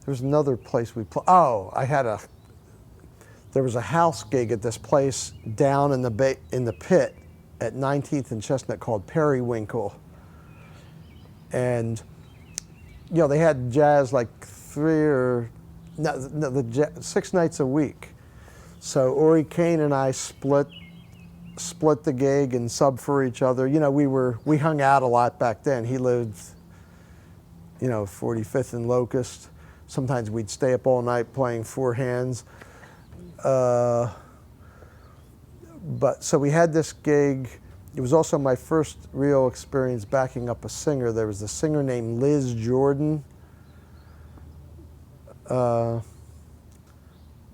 was another place we played. There was a house gig at this place down in the pit at 19th and Chestnut called Periwinkles. And, you know, they had jazz like 6 nights a week. So Ori Kane and I split the gig and sub for each other. You know, we hung out a lot back then. He lived, you know, 45th and Locust. Sometimes we'd stay up all night playing four hands. But so we had this gig. It was also my first real experience backing up a singer. There was a singer named Liz Jordan.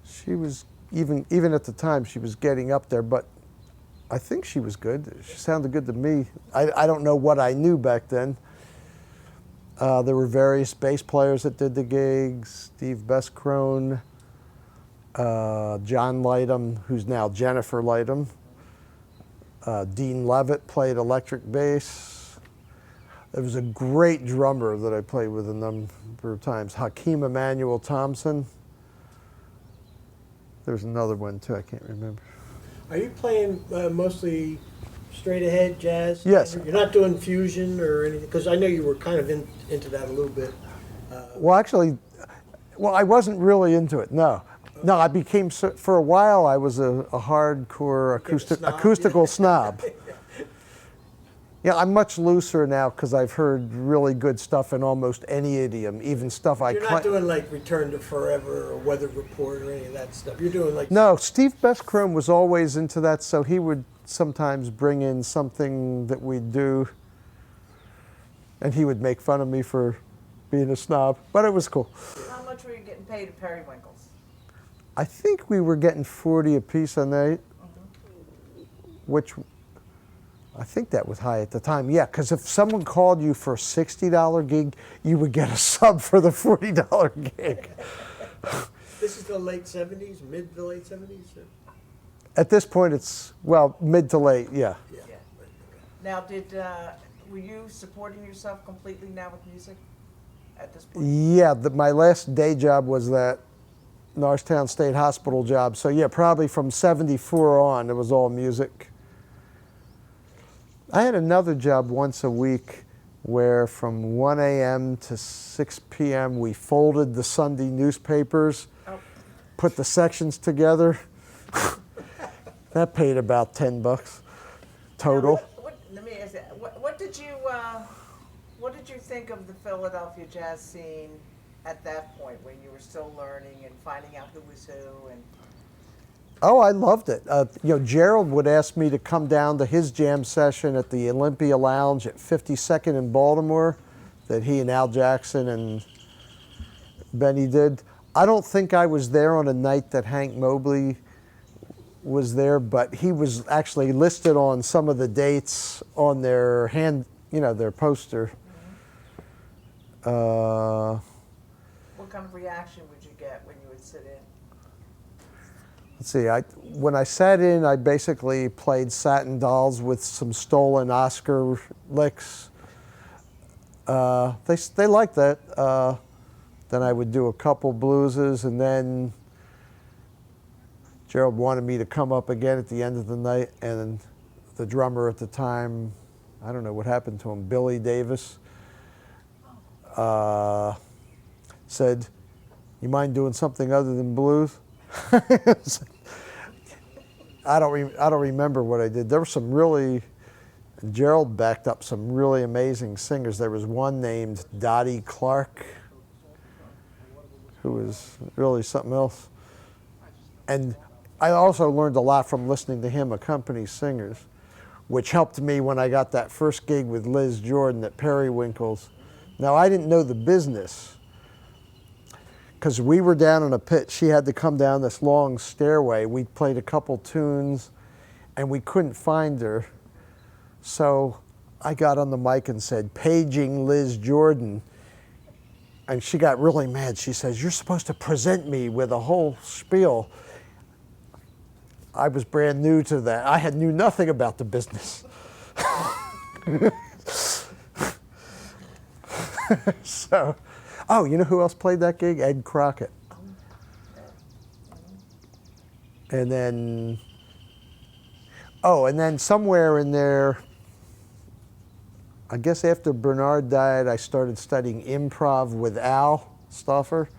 She was, even at the time, she was getting up there, but I think she was good. She sounded good to me. I don't know what I knew back then. There were various bass players that did the gigs. Steve Beskrone, John Lightham, who's now Jennifer Lightham. Dean Levitt played electric bass. There was a great drummer that I played with a number of times, Hakeem Emmanuel Thompson. There's another one too, I can't remember. Are you playing mostly straight ahead jazz? Yes. You're not doing fusion or anything? Because I know you were kind of into that a little bit. Well, actually, I wasn't really into it, no. No, I became, for a while, I was a hardcore acoustical snob. Yeah, I'm much looser now because I've heard really good stuff in almost any idiom, even stuff You're not doing like Return to Forever or Weather Report or any of that stuff. You're doing like... No, Steve Beskrone was always into that, so he would sometimes bring in something that we'd do, and he would make fun of me for being a snob, but it was cool. How much were you getting paid at Periwinkles? I think we were getting 40 a piece a night, which I think that was high at the time. Yeah, because if someone called you for a $60 gig, you would get a sub for the $40 gig. This is the late 70s, mid to late 70s? At this point, it's, well, mid to late, yeah. Yeah. Now, were you supporting yourself completely now with music at this point? Yeah, my last day job was that Norristown State Hospital job. So yeah, probably from 74 on, it was all music. I had another job once a week where from 1 a.m. to 6 p.m. we folded the Sunday newspapers, put the sections together. That paid about $10 total. Now, let me ask you, what did you think of the Philadelphia jazz scene at that point, when you were still learning and finding out who was who? And oh, I loved it. You know, Gerald would ask me to come down to his jam session at the Olympia Lounge at 52nd in Baltimore, that he and Al Jackson and Benny did. I don't think I was there on a night that Hank Mobley was there, but he was actually listed on some of the dates on their their poster. what kind of reaction would you get when you would sit in? Let's see, when I sat in, I basically played Satin Dolls with some stolen Oscar licks. They liked that. Then I would do a couple blueses, and then Gerald wanted me to come up again at the end of the night, and the drummer at the time, I don't know what happened to him, Billy Davis, said, "You mind doing something other than blues?" I don't remember what I did. There were some really, Gerald backed up some really amazing singers. There was one named Dottie Clark, who was really something else. And I also learned a lot from listening to him accompany singers, which helped me when I got that first gig with Liz Jordan at Periwinkles. Now, I didn't know the business, because we were down in a pit. She had to come down this long stairway. We played a couple tunes, and we couldn't find her. So I got on the mic and said, "Paging Liz Jordan." And she got really mad. She says, "You're supposed to present me with a whole spiel." I was brand new to that. I knew nothing about the business. So Oh, you know who else played that gig? Ed Crockett. And then, and then somewhere in there, I guess after Bernard died, I started studying improv with Al Stauffer.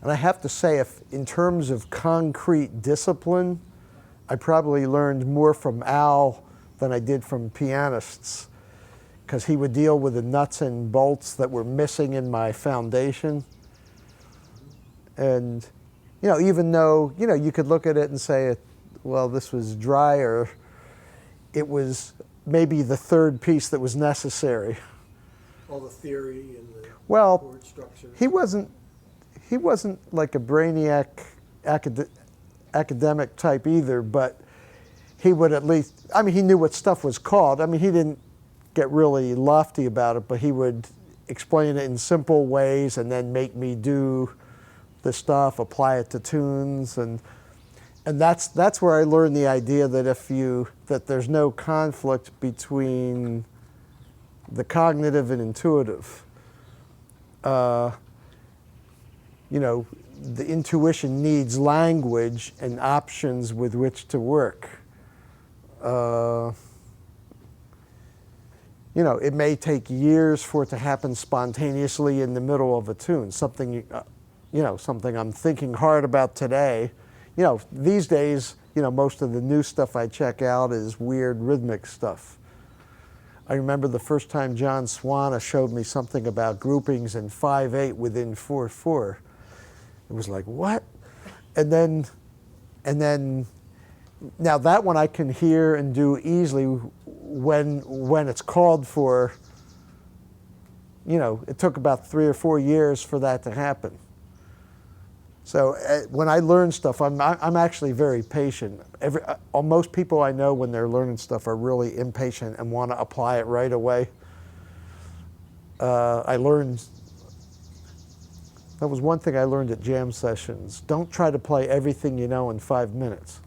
And I have to say, if in terms of concrete discipline, I probably learned more from Al than I did from pianists, because he would deal with the nuts and bolts that were missing in my foundation. And, even though, you could look at it and say, well, this was dry, or it was maybe the third piece that was necessary. All the theory and the Well, chord structure. he wasn't like a brainiac academic type either, but he would at least, he knew what stuff was called. He didn't get really lofty about it, but he would explain it in simple ways and then make me do the stuff, apply it to tunes, and that's where I learned the idea that that there's no conflict between the cognitive and intuitive. The intuition needs language and options with which to work. It may take years for it to happen spontaneously in the middle of a tune, something I'm thinking hard about today. These days, most of the new stuff I check out is weird rhythmic stuff. I remember the first time John Swana showed me something about groupings in 5/8 within 4/4. It was like, what? And then, now that one I can hear and do easily when it's called for. It took about 3 or 4 years for that to happen. So when I learn stuff, I'm actually very patient. Most people I know when they're learning stuff are really impatient and want to apply it right away. That was one thing I learned at jam sessions. Don't try to play everything you know in 5 minutes.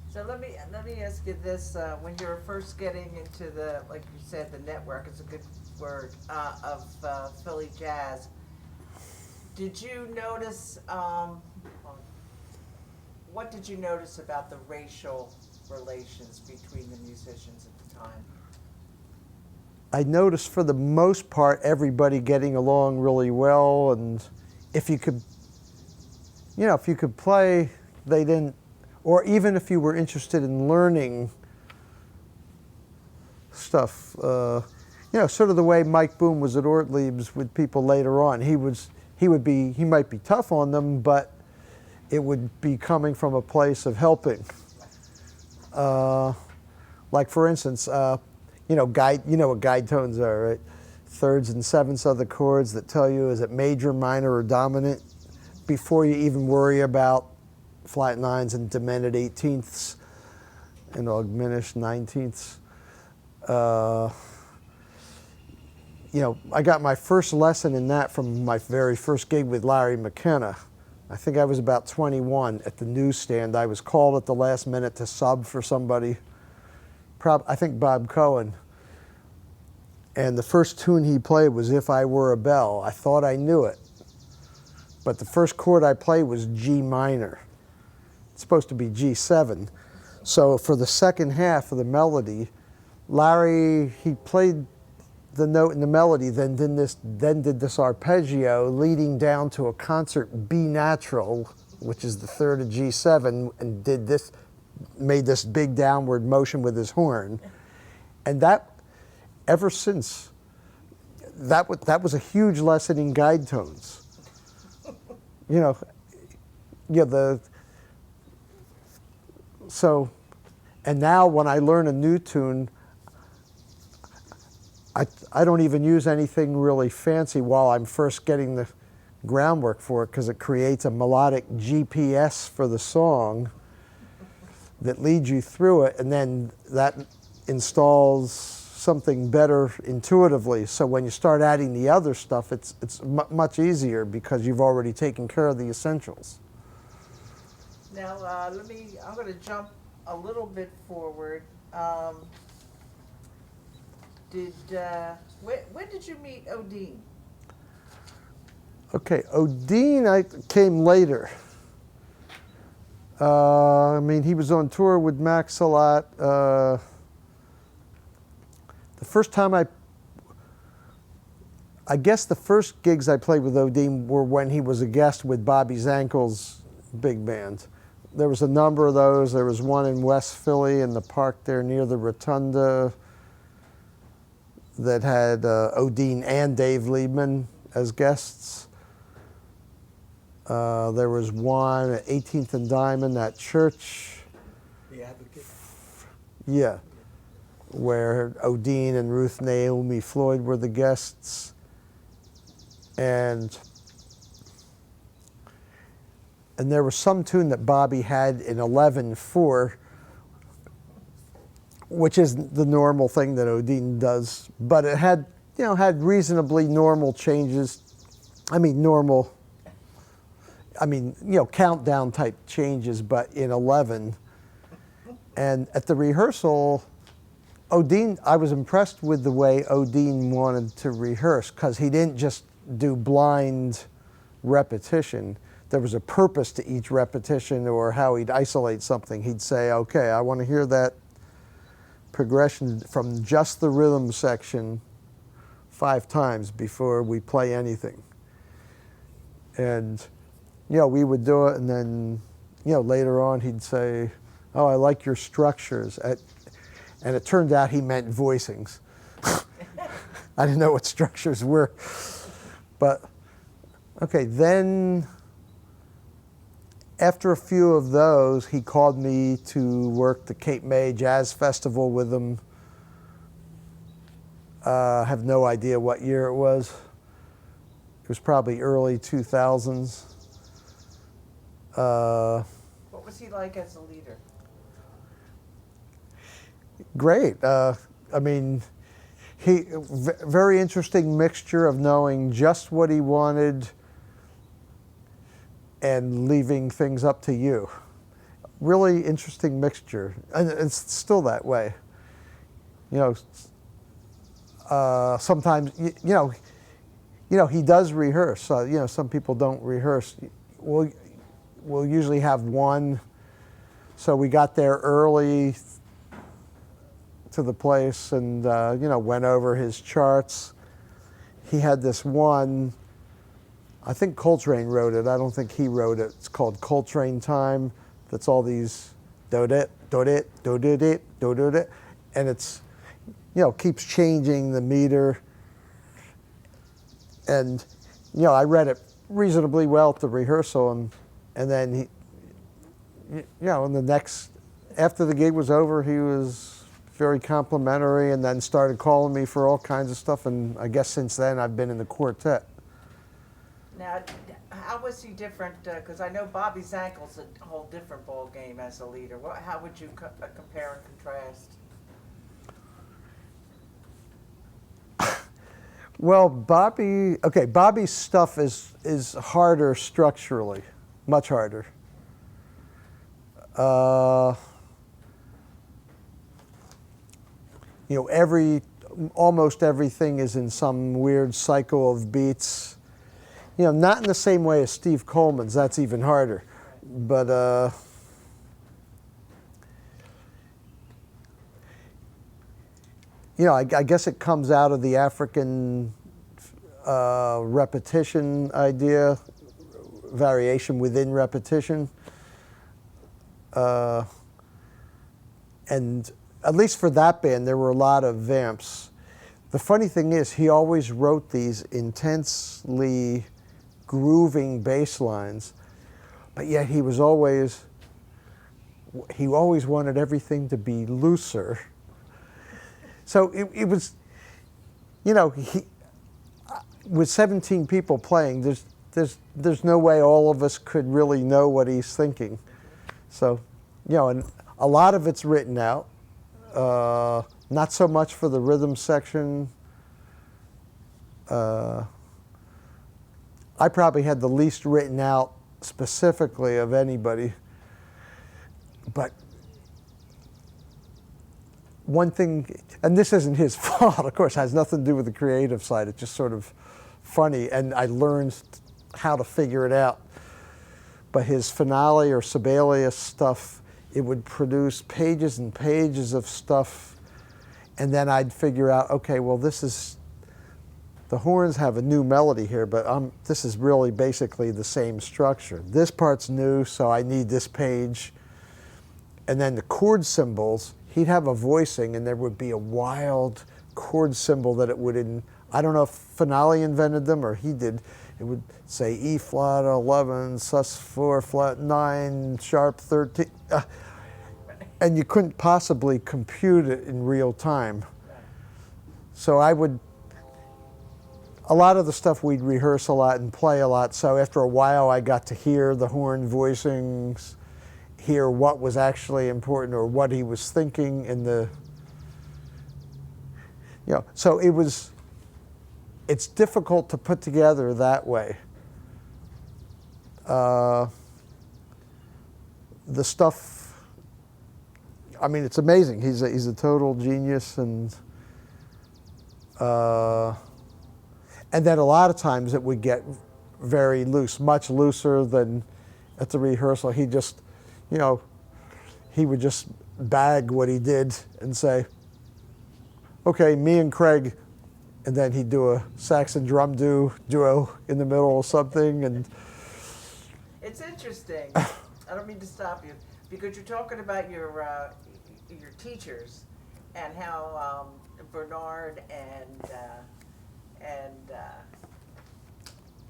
So let me ask you this: when you were first getting into like you said, the network is a good word of Philly jazz. Did you notice? What did you notice about the racial relations between the musicians at the time? I noticed for the most part everybody getting along really well, and if you could play, they didn't, or even if you were interested in learning stuff, sort of the way Mike Boone was at Ortlieb's with people later on. He might be tough on them, but it would be coming from a place of helping. Like for instance, you know what guide tones are, right? Thirds and sevenths are the chords that tell you is it major, minor, or dominant before you even worry about flat nines and diminished 18ths and diminished 19ths. I got my first lesson in that from my very first gig with Larry McKenna. I think I was about 21 at the newsstand. I was called at the last minute to sub for somebody, I think Bob Cohen. And the first tune he played was If I Were a Bell. I thought I knew it. But the first chord I played was G minor. It's supposed to be G7. So for the second half of the melody, Larry, he played the note in the melody, then did this arpeggio leading down to a concert B natural, which is the third of G7, and made this big downward motion with his horn. And that, ever since, that was a huge lesson in guide tones. And now when I learn a new tune, I don't even use anything really fancy while I'm first getting the groundwork for it, because it creates a melodic GPS for the song that leads you through it, and then that installs something better intuitively. So when you start adding the other stuff, it's much easier because you've already taken care of the essentials. Now, I'm going to jump a little bit forward. When did you meet Odean? Okay, Odean, I came later. I mean, he was on tour with Max a lot. The first time I guess the first gigs I played with Odean were when he was a guest with Bobby Zankel's big band. There was a number of those. There was one in West Philly in the park there near the Rotunda that had Odean and Dave Liebman as guests. There was one at 18th and Diamond, that church. The Advocate. Yeah, where Odean and Ruth Naomi Floyd were the guests. And there was some tune that Bobby had in 11/4, which isn't the normal thing that Odean does, but it had, had reasonably normal changes. I mean, countdown type changes, but in 11. And at the rehearsal, Odean, I was impressed with the way Odean wanted to rehearse, because he didn't just do blind repetition. There was a purpose to each repetition, or how he'd isolate something. He'd say, okay, I want to hear that progression from just the rhythm section 5 times before we play anything. And, we would do it, and then, later on he'd say, oh, I like your structures. And it turned out he meant voicings. I didn't know what structures were. But, okay, then after a few of those, he called me to work the Cape May Jazz Festival with him. I have no idea what year it was. It was probably early 2000s. What was he like as a leader? Great. I mean, very interesting mixture of knowing just what he wanted and leaving things up to you. Really interesting mixture, and it's still that way. Sometimes he does rehearse. So some people don't rehearse. We'll usually have one. So we got there early to the place and went over his charts. He had this one, I think Coltrane wrote it. I don't think he wrote it. It's called Coltrane Time. That's all these do-dit, do-dit, do-dit, do-dit, and it's keeps changing the meter. And I read it reasonably well at the rehearsal, and then he, in the next, after the gig was over, he was very complimentary, and then started calling me for all kinds of stuff. And I guess since then I've been in the quartet. Now, how was he different? Because I know Bobby Zankel's a whole different ball game as a leader. How would you compare and contrast? Well, Bobby's stuff is harder structurally, much harder. Almost everything is in some weird cycle of beats. Not in the same way as Steve Coleman's. That's even harder. But I guess it comes out of the African repetition idea, variation within repetition. And at least for that band, there were a lot of vamps. The funny thing is, he always wrote these intensely grooving bass lines, but yet he always wanted everything to be looser. So it was, with 17 people playing, there's no way all of us could really know what he's thinking. So, and a lot of it's written out. Not so much for the rhythm section. I probably had the least written out specifically of anybody. But one thing, and this isn't his fault, of course, has nothing to do with the creative side. It's just sort of funny, and I learned how to figure it out. But his finale or Sibelius stuff, it would produce pages and pages of stuff, and then I'd figure out, okay, well, this is, the horns have a new melody here, but this is really basically the same structure. This part's new, so I need this page. And then the chord symbols, he'd have a voicing, and there would be a wild chord symbol that it would, I don't know if Finale invented them or he did. It would say E flat 11, sus 4 flat 9, sharp 13. And you couldn't possibly compute it in real time. So a lot of the stuff we'd rehearse a lot and play a lot, so after a while I got to hear the horn voicings, hear what was actually important or what he was thinking in the, so it's difficult to put together that way. The stuff, I mean, it's amazing. He's a total genius, and then a lot of times it would get very loose, much looser than at the rehearsal. He just, he would just bag what he did and say, okay, me and Craig, and then he'd do a sax and drum duo in the middle or something. And it's interesting. I don't mean to stop you, because you're talking about your teachers and how Bernard and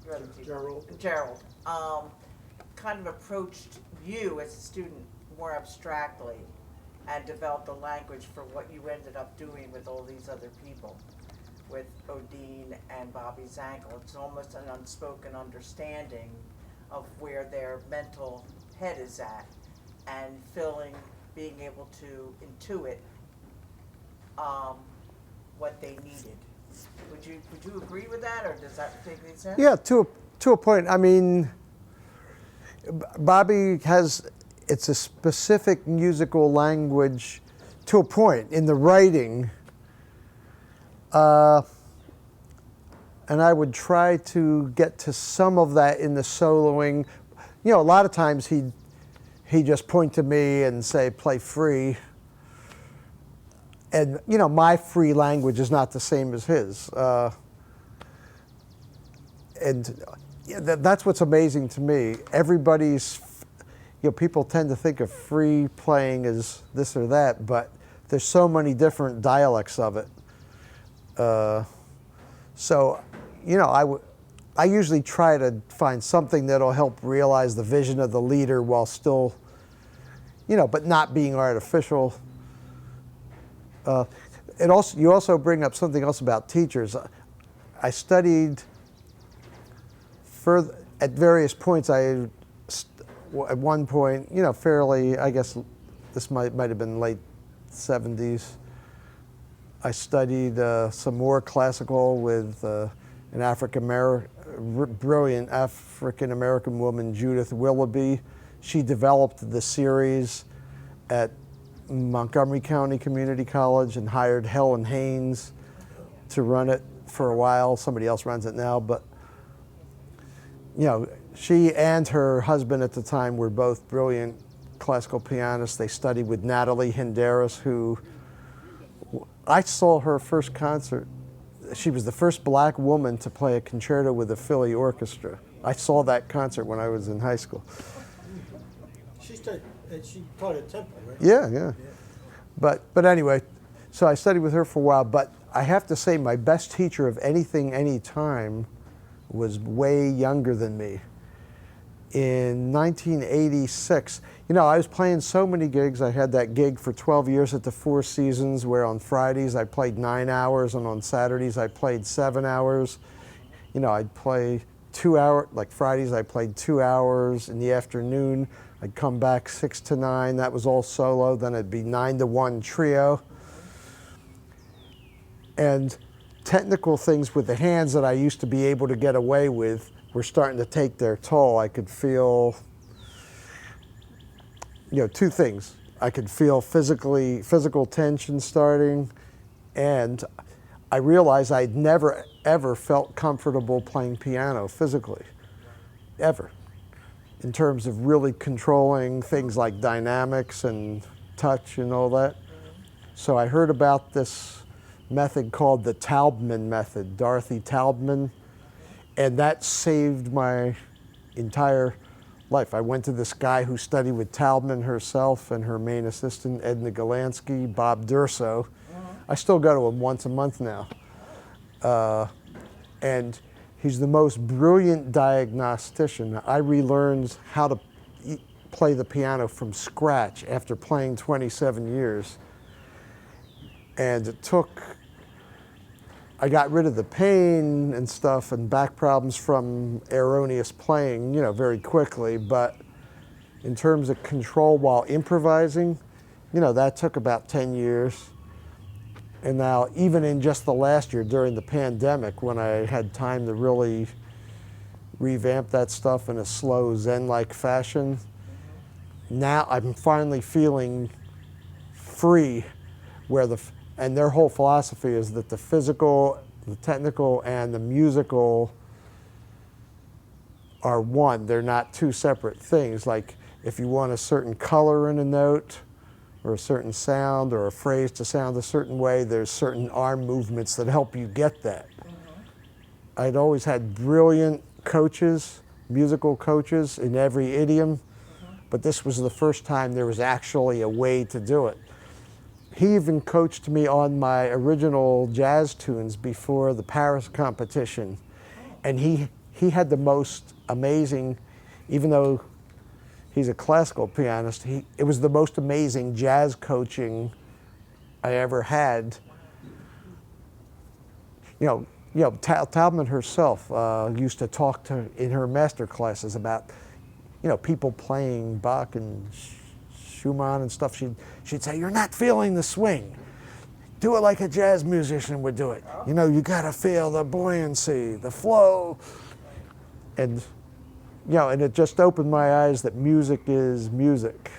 your other teacher, Gerald, kind of approached you as a student more abstractly and developed a language for what you ended up doing with all these other people, with Odean and Bobby Zankel. It's almost an unspoken understanding of where their mental head is at, and being able to intuit what they needed. Would you agree with that, or does that make any sense? yeah, to a point. I mean, Bobby it's a specific musical language to a point in the writing. And I would try to get to some of that in the soloing. A lot of times he'd just point to me and say, play free. And, my free language is not the same as his. That's what's amazing to me. Everybody's, people tend to think of free playing as this or that, but there's so many different dialects of it. So, I usually try to find something that'll help realize the vision of the leader while still, but not being artificial. You also bring up something else about teachers. I studied further at various points. At one point, fairly, I guess this might have been late 70s. I studied some more classical with an brilliant African-American woman, Judith Willoughby. She developed the series at Montgomery County Community College and hired Helen Haynes to run it for a while. Somebody else runs it now, but she and her husband at the time were both brilliant classical pianists. They studied with Natalie Hinderis, who I saw her first concert. She was the first black woman to play a concerto with a Philly orchestra. I saw that concert when I was in high school. She taught at Temple, right? Yeah. But anyway, so I studied with her for a while, but I have to say my best teacher of anything, anytime was way younger than me. In 1986, I was playing so many gigs. I had that gig for 12 years at the Four Seasons, where on Fridays I played 9 hours, and on Saturdays I played 7 hours. I'd play 2 hours, like Fridays I played 2 hours in the afternoon. I'd come back 6 to 9, that was all solo. Then it'd be 9 to 1 trio. And technical things with the hands that I used to be able to get away with were starting to take their toll. I could feel, two things. I could feel physical tension starting, and I realized I'd never ever felt comfortable playing piano physically, ever, in terms of really controlling things like dynamics and touch and all that. So I heard about this method called the Taubman method, Dorothy Taubman, and that saved my entire life. I went to this guy who studied with Taubman herself and her main assistant, Edna Galansky, Bob Durso. I still go to him once a month now. And he's the most brilliant diagnostician. I relearned how to play the piano from scratch after playing 27 years. And it took, I got rid of the pain and stuff and back problems from erroneous playing, you know, very quickly. But in terms of control while improvising, you know, that took about 10 years. And now, even in just the last year during the pandemic, when I had time to really revamp that stuff in a slow Zen-like fashion, now I'm finally feeling free, where and their whole philosophy is that the physical, the technical, and the musical are one. They're not two separate things. Like if you want a certain color in a note, or a certain sound, or a phrase to sound a certain way, there's certain arm movements that help you get that. I'd always had brilliant coaches, musical coaches in every idiom, but this was the first time there was actually a way to do it. He even coached me on my original jazz tunes before the Paris competition. And he had the most amazing, even though he's a classical pianist, it was the most amazing jazz coaching I ever had. You know, Taubman herself used to talk in her master classes about, you know, people playing Bach and Schumann and stuff. She'd say, "You're not feeling the swing. Do it like a jazz musician would do it. You know, you gotta feel the buoyancy, the flow." And, you know, and it just opened my eyes that music is music.